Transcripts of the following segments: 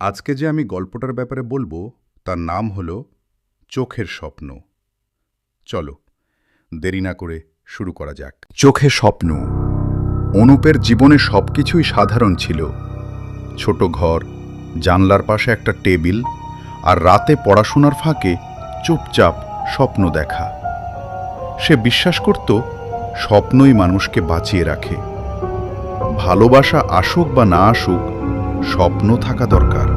আজকে যে আমি গল্পটার ব্যাপারে বলবো তার নাম হলো চোখের স্বপ্ন। চলো দেরি না করে শুরু করা যাক। চোখে স্বপ্ন। অনুপের জীবনে সবকিছুই সাধারণ ছিল। ছোট ঘর, জানলার পাশে একটা টেবিল, আর রাতে পড়াশোনার ফাঁকে চুপচাপ স্বপ্ন দেখা। সে বিশ্বাস করত স্বপ্নই মানুষকে বাঁচিয়ে রাখে। ভালোবাসা আসুক বা না আসুক, স্বপ্ন থাকা দরকার।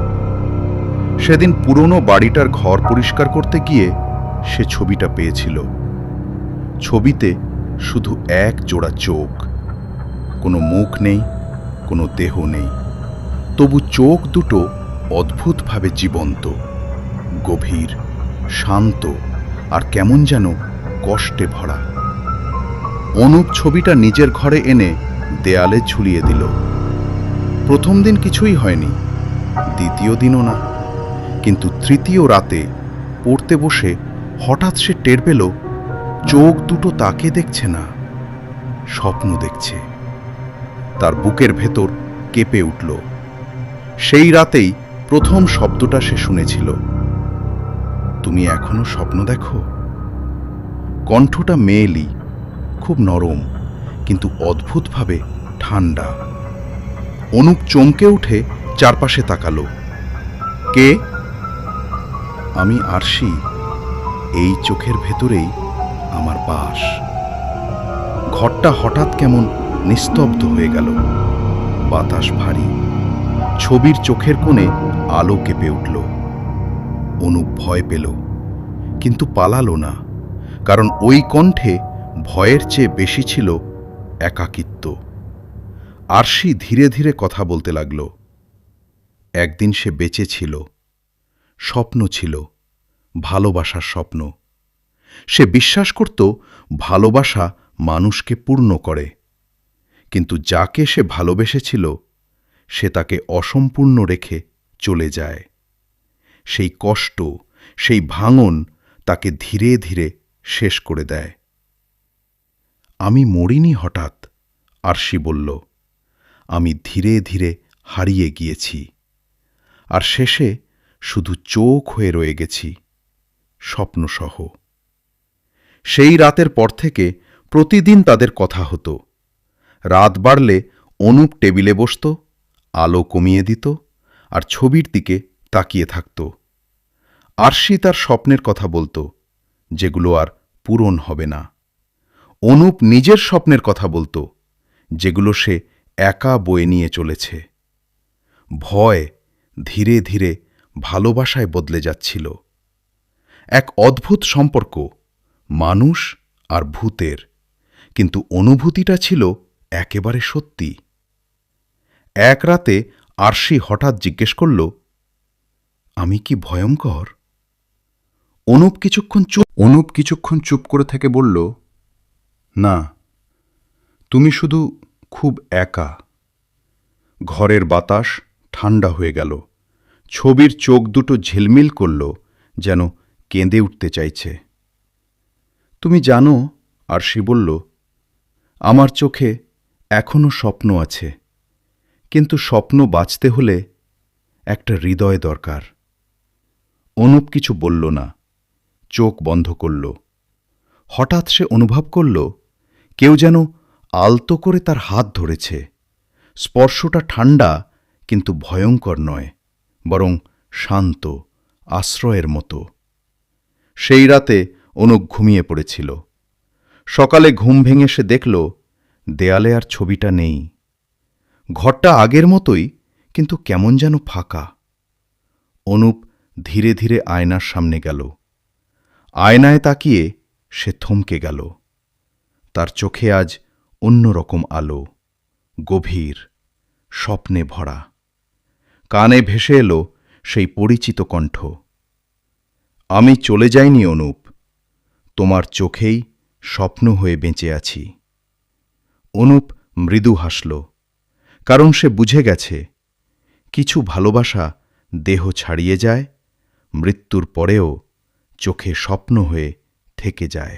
সেদিন পুরনো বাড়িটার ঘর পরিষ্কার করতে গিয়ে সে ছবিটা পেয়েছিল। ছবিতে শুধু এক জোড়া চোখ, কোনো মুখ নেই, কোনো দেহ নেই, তবু চোখ দুটো অদ্ভুতভাবে জীবন্ত, গভীর, শান্ত আর কেমন যেন কষ্টে ভরা। অনুপ ছবিটা নিজের ঘরে এনে দেয়ালে ঝুলিয়ে দিল। প্রথম দিন কিছুই হয়নি, দ্বিতীয় দিনও না, কিন্তু তৃতীয় রাতে পড়তে বসে হঠাৎ সে টের পেল চোখ দুটো তাকে দেখছে না, স্বপ্ন দেখছে। তার বুকের ভেতর কেঁপে উঠল। সেই রাতেই প্রথম শব্দটা সে শুনেছিল, তুমি এখনো স্বপ্ন দেখো? কণ্ঠটা মেয়েলি, খুব নরম, কিন্তু অদ্ভুতভাবে ঠান্ডা। অনুপ চমকে উঠে চারপাশে তাকালো। কে? আমি আরশি, এই চোখের ভেতরেই আমার বাস। ঘরটা হঠাৎ কেমন নিস্তব্ধ হয়ে গেল। বাতাস ভারী, ছবির চোখের কোণে আলো কেঁপে উঠল। অনুপ ভয় পেল, কিন্তু পালালো না, কারণ ওই কণ্ঠে ভয়ের চেয়ে বেশি ছিল একাকিত্ব। আরশি ধীরে ধীরে কথা বলতে লাগল। একদিন সে বেঁচে ছিল, স্বপ্ন ছিল, ভালোবাসার স্বপ্ন। সে বিশ্বাস করত ভালোবাসা মানুষকে পূর্ণ করে, কিন্তু যাকে সে ভালোবেসেছিল সে তাকে অসম্পূর্ণ রেখে চলে যায়। সেই কষ্ট, সেই ভাঙন তাকে ধীরে ধীরে শেষ করে দেয়। আমি মরিনি হঠাৎ, আরশি বলল, আমি ধীরে ধীরে হারিয়ে গিয়েছি, আর শেষে শুধু চোখ হয়ে রয়ে গেছি, স্বপ্নসহ। সেই রাতের পর থেকে প্রতিদিন তাদের কথা হতো। রাত বাড়লে অনুপ টেবিলে বসত, আলো কমিয়ে দিত, আর ছবির দিকে তাকিয়ে থাকত। আরশি তার স্বপ্নের কথা বলত, যেগুলো আর পূরণ হবে না। অনুপ নিজের স্বপ্নের কথা বলত, যেগুলো সে একা বয়ে নিয়ে চলেছে। ভয় ধীরে ধীরে ভালোবাসায় বদলে যাচ্ছিল। এক অদ্ভুত সম্পর্ক, মানুষ আর ভূতের, কিন্তু অনুভূতিটা ছিল একেবারে সত্যি। এক রাতে আরশি হঠাৎ জিজ্ঞেস করল, আমি কি ভয়ঙ্কর? অনুপ কিছুক্ষণ চুপ করে থেকে বলল, না, তুমি শুধু খুব একা। ঘরের বাতাস ঠান্ডা হয়ে গেল। ছবির চোখ দুটো ঝিলমিল করল, যেন কেঁদে উঠতে চাইছে। তুমি জানো, আরশি বলল, আমার চোখে এখনো স্বপ্ন আছে, কিন্তু স্বপ্ন বাঁচতে হলে একটা হৃদয় দরকার। অনুপ কিছু বলল না, চোখ বন্ধ করল। হঠাৎ সে অনুভব করল কেউ যেন আলতো করে তার হাত ধরেছে। স্পর্শটা ঠান্ডা, কিন্তু ভয়ঙ্কর নয়, বরং শান্ত, আশ্রয়ের মতো। সেই রাতে অনুপ ঘুমিয়ে পড়েছিল। সকালে ঘুম ভেঙে সে দেখল দেয়ালে আর ছবিটা নেই। ঘরটা আগের মতোই, কিন্তু কেমন যেন ফাঁকা। অনুপ ধীরে ধীরে আয়নার সামনে গেল। আয়নায় তাকিয়ে সে থমকে গেল। তার চোখে আজ অন্যরকম আলো, গভীর, স্বপ্নে ভরা। কানে ভেসে এলো সেই পরিচিত কণ্ঠ, আমি চলে যাইনি অনুপ, তোমার চোখেই স্বপ্ন হয়ে বেঁচে আছি। অনুপ মৃদু হাসল, কারণ সে বুঝে গেছে কিছু ভালোবাসা দেহ ছাড়িয়ে যায়, মৃত্যুর পরেও চোখে স্বপ্ন হয়ে থেকে যায়।